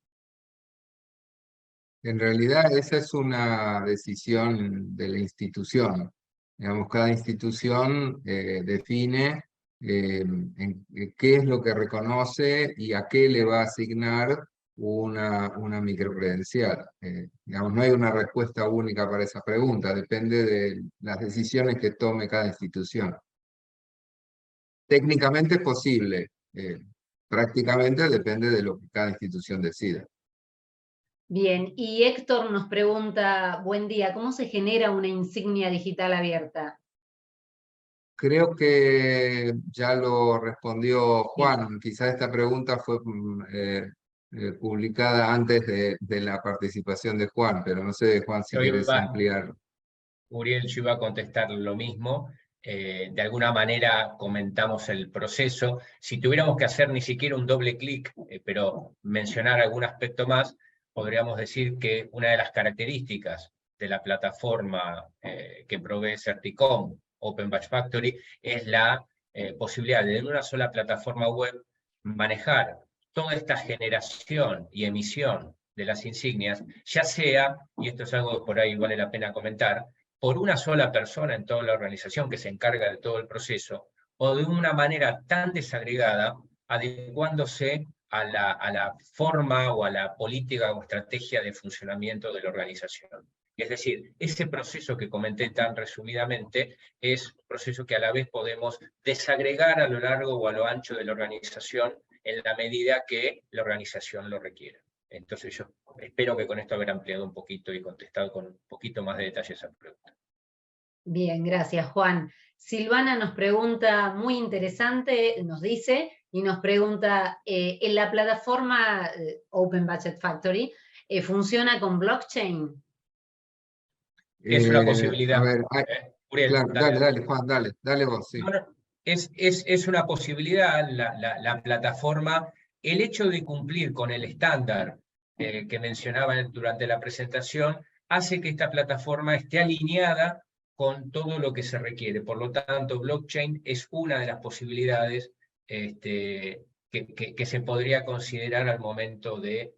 En realidad esa es una decisión de la institución. Digamos, cada institución define qué es lo que reconoce y a qué le va a asignar una microcredencial. Digamos, no hay una respuesta única para esa pregunta, depende de las decisiones que tome cada institución. Técnicamente es posible, prácticamente depende de lo que cada institución decida. Bien, y Héctor nos pregunta, buen día, ¿cómo se genera una insignia digital abierta? Creo que ya lo respondió Juan. Quizá esta pregunta fue publicada antes de la participación de Juan, pero no sé, Juan, si quieres ampliar. Uriel, yo iba a contestar lo mismo. De alguna manera comentamos el proceso. Si tuviéramos que hacer ni siquiera un doble clic, pero mencionar algún aspecto más, podríamos decir que una de las características de la plataforma que provee Certicom, Open Badge Factory, es la posibilidad de en una sola plataforma web manejar toda esta generación y emisión de las insignias, ya sea, y esto es algo que por ahí vale la pena comentar, por una sola persona en toda la organización que se encarga de todo el proceso, o de una manera tan desagregada, adecuándose a la forma o a la política o estrategia de funcionamiento de la organización. Es decir, ese proceso que comenté tan resumidamente es un proceso que a la vez podemos desagregar a lo largo o a lo ancho de la organización en la medida que la organización lo requiera. Entonces yo espero que con esto haber ampliado un poquito y contestado con un poquito más de detalle esa pregunta. Bien, gracias, Juan. Silvana nos pregunta, muy interesante, nos dice, y nos pregunta, ¿en la plataforma Open Budget Factory funciona con blockchain? Es una A posibilidad. ver, Uriel, claro, dale, dale, dale. dale, Juan, dale vos, sí. No, no, es una posibilidad la plataforma. El hecho de cumplir con el estándar que mencionaba durante la presentación hace que esta plataforma esté alineada con todo lo que se requiere. Por lo tanto, blockchain es una de las posibilidades que se podría considerar al momento de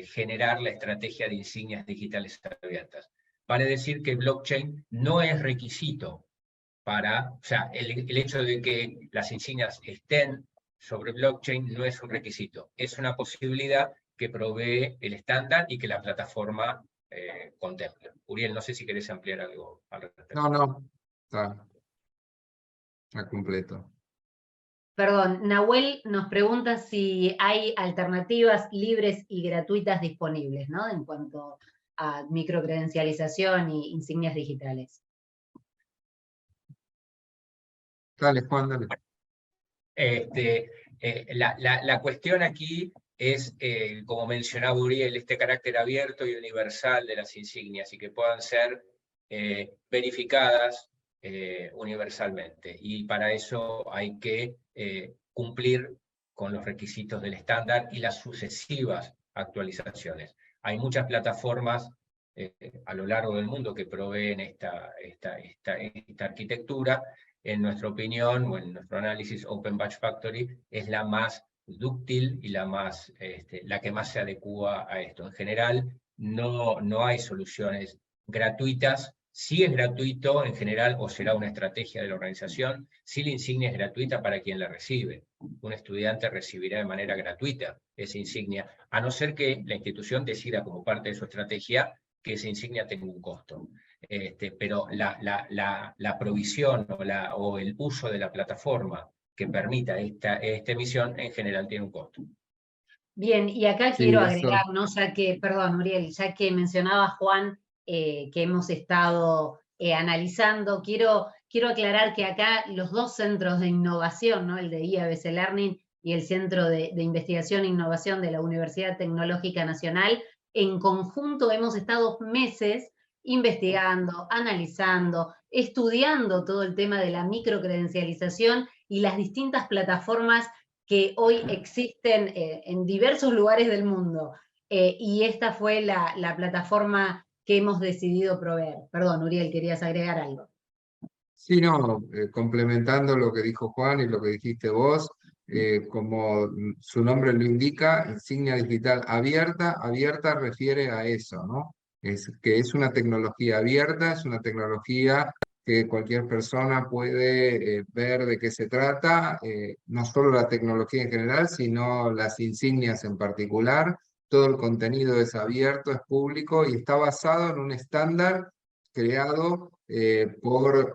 generar la estrategia de insignias digitales abiertas. Vale decir que blockchain no es requisito o sea, el hecho de que las insignias estén sobre blockchain no es un requisito, es una posibilidad que provee el estándar y que la plataforma contempla. Uriel, no sé si querés ampliar algo al respecto. No, está completo. Perdón, Nahuel nos pregunta si hay alternativas libres y gratuitas disponibles, ¿no? En cuanto a microcredencialización y insignias digitales. Dale, Juan, dale. La cuestión aquí es, como mencionaba Uriel, este carácter abierto y universal de las insignias y que puedan ser verificadas universalmente. Y para eso hay que cumplir con los requisitos del estándar y las sucesivas actualizaciones. Hay muchas plataformas a lo largo del mundo que proveen esta arquitectura. En nuestra opinión, o en nuestro análisis, Open Budget Factory es la más dúctil y la que más se adecua a esto. En general, no hay soluciones gratuitas. Sí es gratuito en general, o será una estrategia de la organización, sí la insignia es gratuita para quien la recibe. Un estudiante recibirá de manera gratuita esa insignia, a no ser que la institución decida como parte de su estrategia que esa insignia tenga un costo. Pero la provisión o el uso de la plataforma que permita esta emisión en general tiene un costo. Bien, y acá Sí, quiero eso. agregar, ¿no? Perdón, Uriel, ya que mencionaba Juan que hemos estado analizando, quiero aclarar que acá los dos centros de innovación, ¿no? El de IABC Learning y el Centro de Investigación e Innovación de la Universidad Tecnológica Nacional, en conjunto hemos estado meses investigando, analizando, estudiando todo el tema de la microcredencialización y las distintas plataformas que hoy existen en diversos lugares del mundo. Y esta fue la plataforma que hemos decidido proveer. Perdón, Uriel, querías agregar algo. Sí, no, complementando lo que dijo Juan y lo que dijiste vos, como su nombre lo indica, insignia digital abierta, abierta refiere a eso, ¿no? Es que es una tecnología abierta, es una tecnología que cualquier persona puede ver de qué se trata, no solo la tecnología en general, sino las insignias en particular. Todo el contenido es abierto, es público y está basado en un estándar creado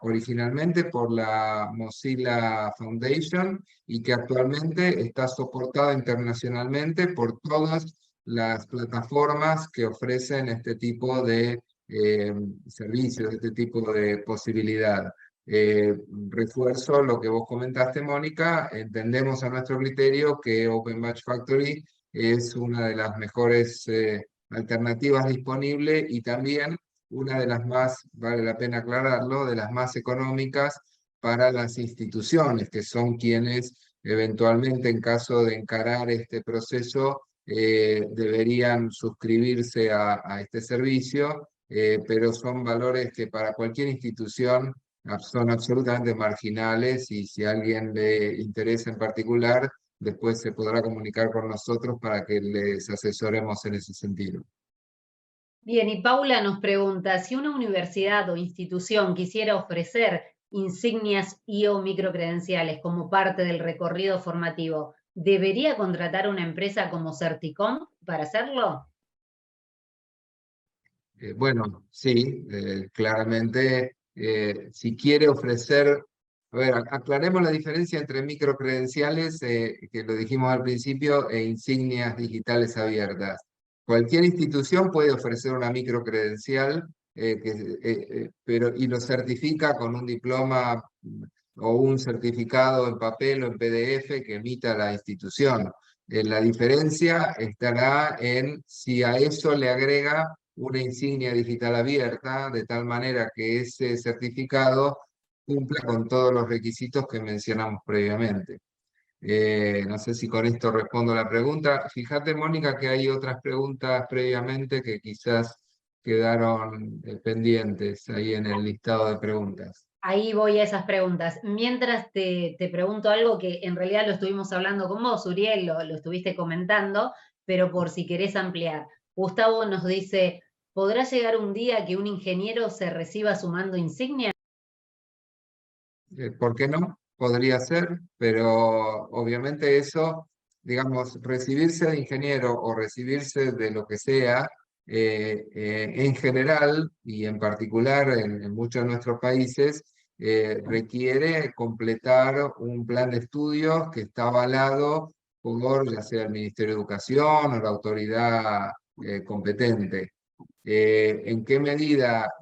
originalmente por la Mozilla Foundation y que actualmente está soportada internacionalmente por todas las plataformas que ofrecen este tipo de servicios, este tipo de posibilidad. Refuerzo lo que vos comentaste, Mónica, entendemos a nuestro criterio que Open Batch Factory es una de las mejores alternativas disponibles y también una de las más, vale la pena aclararlo, de las más económicas para las instituciones, que son quienes eventualmente en caso de encarar este proceso deberían suscribirse a este servicio, pero son valores que para cualquier institución son absolutamente marginales y si a alguien le interesa en particular, después se podrá comunicar con nosotros para que les asesoremos en ese sentido. Bien, y Paula nos pregunta, si una universidad o institución quisiera ofrecer insignias y o microcredenciales como parte del recorrido formativo, ¿debería contratar una empresa como Certicom para hacerlo? Bueno, sí, claramente, si quiere ofrecer, a ver, aclaremos la diferencia entre microcredenciales, que lo dijimos al principio, e insignias digitales abiertas. Cualquier institución puede ofrecer una microcredencial, pero, y lo certifica con un diploma o un certificado en papel o en PDF que emita la institución. La diferencia estará en si a eso le agrega una insignia digital abierta, de tal manera que ese certificado cumpla con todos los requisitos que mencionamos previamente. No sé si con esto respondo la pregunta. Fíjate, Mónica, que hay otras preguntas previamente que quizás quedaron pendientes ahí en el listado de preguntas. Ahí voy a esas preguntas. Mientras te pregunto algo que en realidad lo estuvimos hablando con vos, Uriel, lo estuviste comentando, pero por si querés ampliar. Gustavo nos dice, ¿podrá llegar un día que un ingeniero se reciba sumando insignia? ¿Por qué no? Podría ser, pero obviamente eso, digamos, recibirse de ingeniero o recibirse de lo que sea, en general y en particular en muchos de nuestros países, requiere completar un plan de estudios que está avalado por ya sea el Ministerio de Educación o la autoridad competente. ¿En qué medida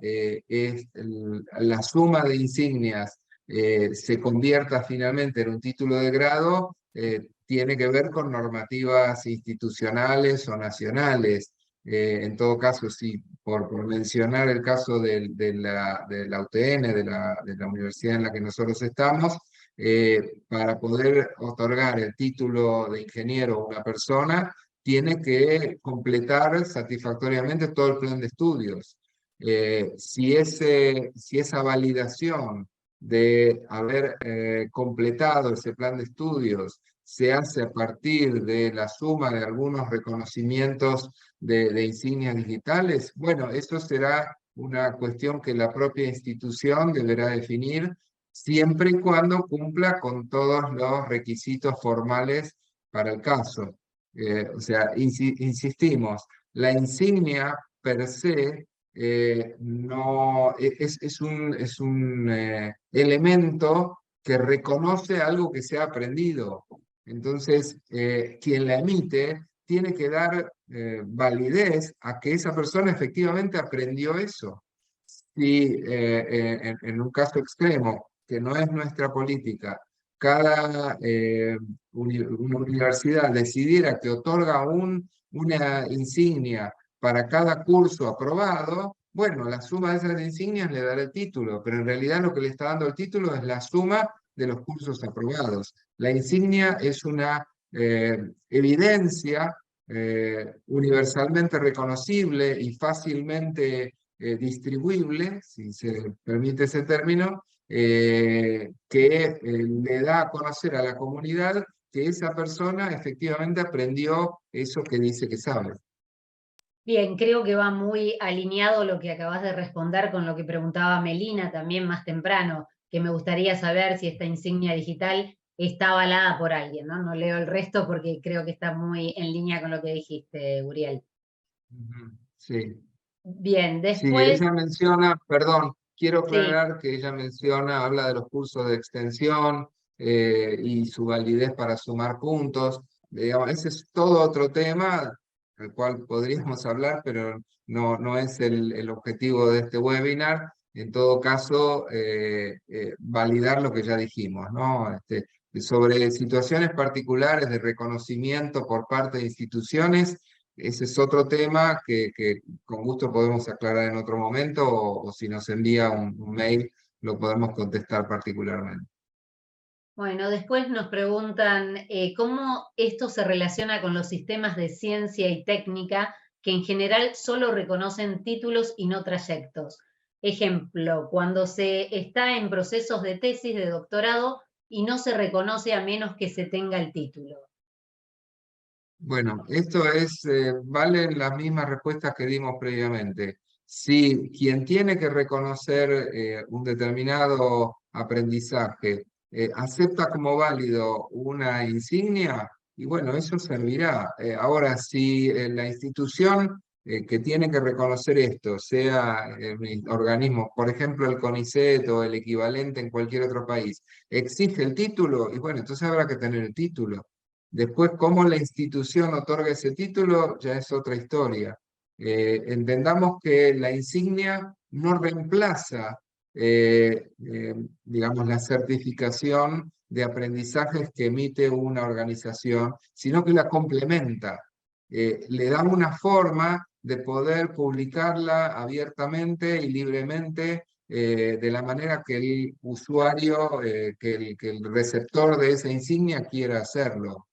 la suma de insignias se convierta finalmente en un título de grado? Tiene que ver con normativas institucionales o nacionales. En todo caso, sí, por mencionar el caso de la UTN, de la universidad en la que nosotros estamos, para poder otorgar el título de ingeniero a una persona, tiene que completar satisfactoriamente todo el plan de estudios. Si esa validación de haber completado ese plan de estudios se hace a partir de la suma de algunos reconocimientos de insignias digitales, bueno, eso será una cuestión que la propia institución deberá definir siempre y cuando cumpla con todos los requisitos formales para el caso. O sea, insistimos, la insignia per se no, es un elemento que reconoce algo que se ha aprendido. Entonces, quien la emite tiene que dar validez a que esa persona efectivamente aprendió eso. Si en un caso extremo, que no es nuestra política, cada una universidad decidiera que otorga una insignia para cada curso aprobado, bueno, la suma de esas insignias le dará el título, pero en realidad lo que le está dando el título es la suma de los cursos aprobados. La insignia es una evidencia universalmente reconocible y fácilmente distribuible, si se permite ese término, que le da a conocer a la comunidad que esa persona efectivamente aprendió eso que dice que sabe. Bien, creo que va muy alineado lo que acabas de responder con lo que preguntaba Melina también más temprano, que me gustaría saber si esta insignia digital está avalada por alguien, ¿no? No leo el resto porque creo que está muy en línea con lo que dijiste, Uriel. Sí. Bien, Sí, después, ella menciona, perdón, quiero sí, aclarar que ella menciona, habla de los cursos de extensión y su validez para sumar puntos. Digamos, ese es todo otro tema del cual podríamos hablar, pero no es el objetivo de este webinar. En todo caso, validar lo que ya dijimos, ¿no? Sobre situaciones particulares de reconocimiento por parte de instituciones. Ese es otro tema que con gusto podemos aclarar en otro momento o si nos envía un mail lo podemos contestar particularmente. bueno, después nos preguntan cómo esto se relaciona con los sistemas de ciencia y técnica que en general solo reconocen títulos y no trayectos. Ejemplo, cuando se está en procesos de tesis de doctorado y no se reconoce a menos que se tenga el título. Bueno, esto valen las mismas respuestas que dimos previamente. Si quien tiene que reconocer un determinado aprendizaje acepta como válido una insignia, y bueno, eso servirá. Ahora, si la institución que tiene que reconocer esto, sea un organismo, por ejemplo, el CONICET o el equivalente en cualquier otro país, exige el título, y bueno, entonces habrá que tener el título. Después, cómo la institución otorga ese título ya es otra historia. Entendamos que la insignia no reemplaza digamos, la certificación de aprendizajes que emite una organización, sino que la complementa. Le da una forma de poder publicarla abiertamente y libremente, de la manera que el usuario, que el receptor de esa insignia quiera hacerlo.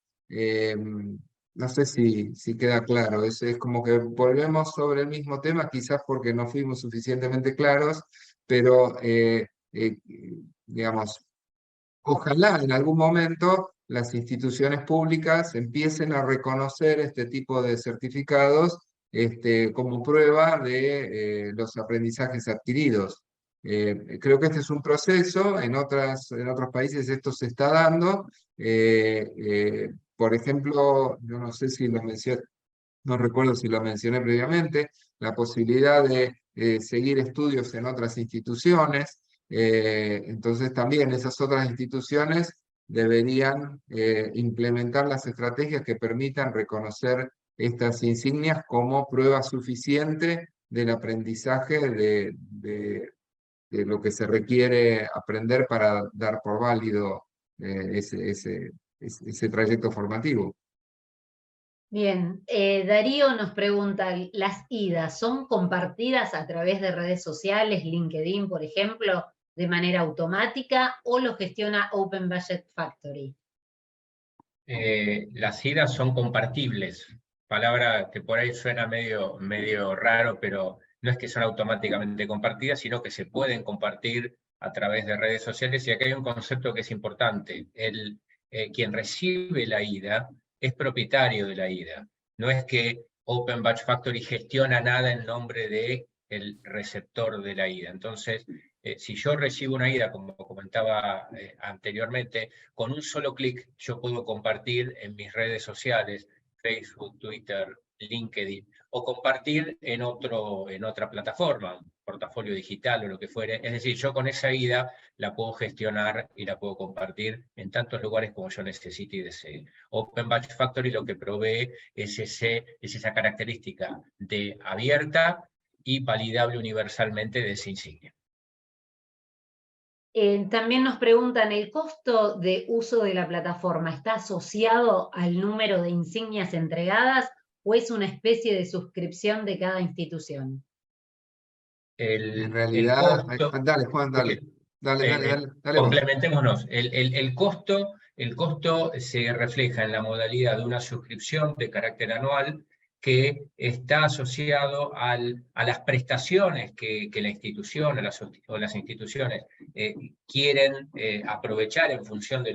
No sé si queda claro, es como que volvemos sobre el mismo tema, quizás porque no fuimos suficientemente claros, pero digamos, ojalá en algún momento las instituciones públicas empiecen a reconocer este tipo de certificados, como prueba de los aprendizajes adquiridos. Creo que este es un proceso, en otros países esto se está dando. Por ejemplo, yo no sé si lo mencioné, no recuerdo si lo mencioné previamente, la posibilidad de seguir estudios en otras instituciones. Entonces también esas otras instituciones deberían implementar las estrategias que permitan reconocer estas insignias como prueba suficiente del aprendizaje de lo que se requiere aprender para dar por válido ese trayecto formativo. Bien, Darío nos pregunta, ¿las IDAs son compartidas a través de redes sociales, LinkedIn, por ejemplo, de manera automática o lo gestiona Open Budget Factory? Las IDAs son compartibles, palabra que por ahí suena medio raro, pero no es que son automáticamente compartidas, sino que se pueden compartir a través de redes sociales. Y aquí hay un concepto que es importante. Quien recibe la IDA es propietario de la IDA. No es que Open Batch Factory gestiona nada en nombre del receptor de la IDA. Entonces, si yo recibo una IDA, como comentaba anteriormente, con un solo clic yo puedo compartir en mis redes sociales, Facebook, Twitter, LinkedIn, o compartir en otra plataforma, portafolio digital o lo que fuere. Es decir, yo con esa IDA la puedo gestionar y la puedo compartir en tantos lugares como yo necesite y desee. Open Batch Factory lo que provee es esa característica de abierta y validable universalmente de esa insignia. También nos preguntan, ¿el costo de uso de la plataforma está asociado al número de insignias entregadas o es una especie de suscripción de cada institución? En El realidad, costo, dale, Juan, dale. Dale vos. complementémonos, el costo se refleja en la modalidad de una suscripción de carácter anual que está asociado a las prestaciones que la institución o las instituciones quieren aprovechar en función de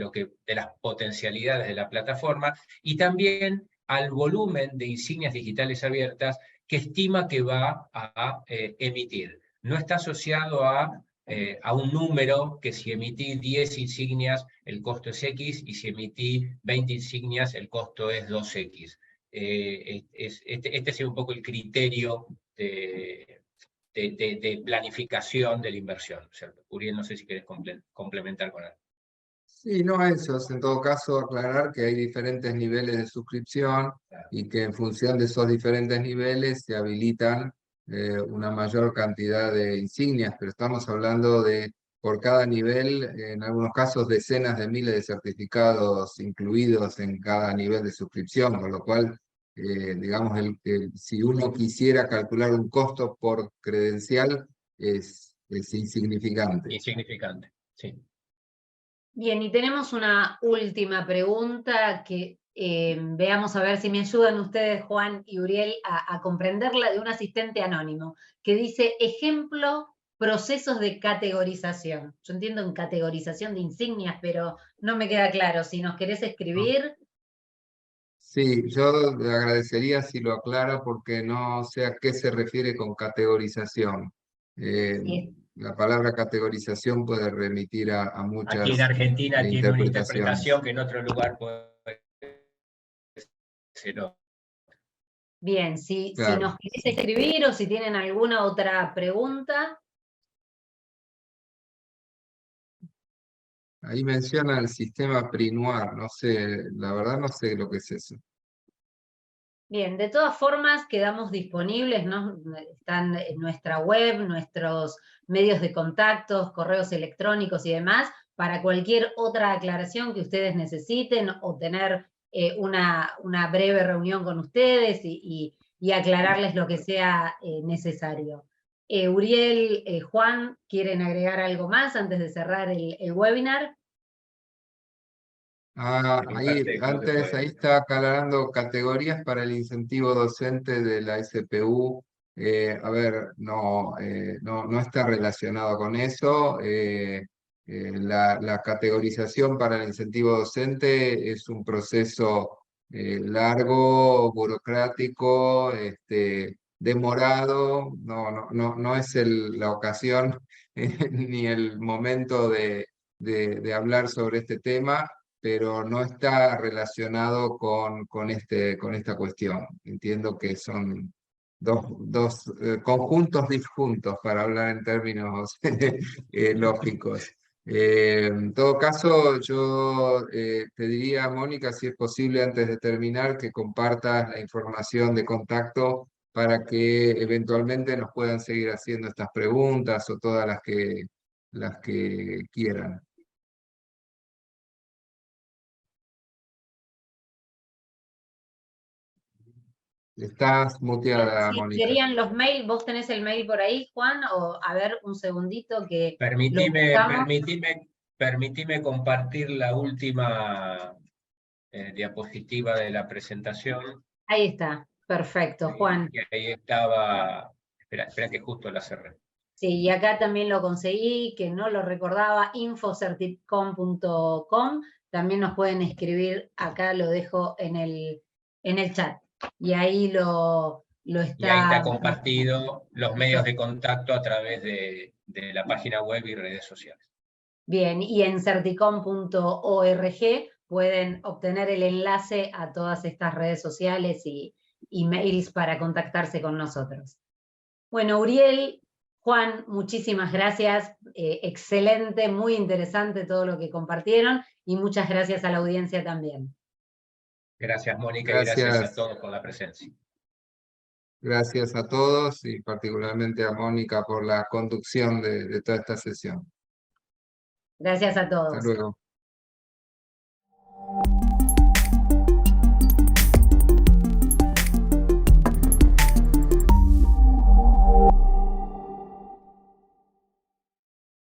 las potencialidades de la plataforma, y también al volumen de insignias digitales abiertas que estima que va a emitir. No está asociado a un número que si emití 10 insignias el costo es X y si emití 20 insignias el costo es 2X. Este es un poco el criterio de planificación de la inversión, ¿cierto? Uriel, no sé si querés complementar con algo. Sí, no, eso es en todo caso aclarar que hay diferentes niveles de suscripción y que en función de esos diferentes niveles se habilitan una mayor cantidad de insignias, pero estamos hablando de, por cada nivel, en algunos casos, decenas de miles de certificados incluidos en cada nivel de suscripción, con lo cual, digamos, si uno quisiera calcular un costo por credencial, es insignificante. Insignificante, sí. Bien, y tenemos una última pregunta que veamos a ver si me ayudan ustedes, Juan y Uriel, a comprenderla, de un asistente anónimo, que dice, ejemplo, procesos de categorización. Yo entiendo en categorización de insignias, pero no me queda claro. Si nos querés escribir. Sí, yo le agradecería si lo aclara porque no sé a qué se refiere con categorización. Eh, Sí, la palabra categorización puede remitir a Aquí en muchas Argentina tiene una interpretaciones. interpretación que en otro lugar puede ser otra. bien, si Claro, nos querés escribir o si tienen alguna otra pregunta. ahí menciona el sistema Prinoir, no sé, la verdad no sé lo que es eso. Bien, de todas formas quedamos disponibles, ¿no? Están en nuestra web, nuestros medios de contactos, correos electrónicos y demás, para cualquier otra aclaración que ustedes necesiten o tener una breve reunión con ustedes y aclararles lo que sea necesario. Uriel, Juan, ¿quieren agregar algo más antes de cerrar el webinar? Ahí, antes, ahí puede. está aclarando categorías para el incentivo docente de la SPU. A ver, no está relacionado con eso. La categorización para el incentivo docente es un proceso largo, burocrático, demorado. No es la ocasión ni el momento de hablar sobre este tema, pero no está relacionado con esta cuestión. Entiendo que son dos conjuntos disjuntos, para hablar en términos lógicos. En todo caso, yo te diría, Mónica, si es posible, antes de terminar, que compartas la información de contacto para que eventualmente nos puedan seguir haciendo estas preguntas o todas las que quieran. Estás muteada, Sí, Mónica. serían los mails, vos tenés el mail por ahí, Juan, o a ver, un segundito que lo Permitime, buscamos. permitime compartir la última diapositiva de la presentación. Ahí está, perfecto, Juan. Y ahí estaba, espera que justo la cerré. Sí, y acá también lo conseguí, que no lo recordaba, infocertipcom.com. También nos pueden escribir, acá lo dejo en el chat. Y ahí lo Y ahí está. está compartido los medios de contacto a través de la página web y redes sociales. Bien, y en certicom.org pueden obtener el enlace a todas estas redes sociales y mails para contactarse con nosotros. Bueno, Uriel, Juan, muchísimas gracias. Excelente, muy interesante todo lo que compartieron y muchas gracias a la audiencia también. Gracias, Mónica, y gracias a todos por la presencia. Gracias a todos y particularmente a Mónica por la conducción de toda esta sesión. Gracias a todos. Hasta luego.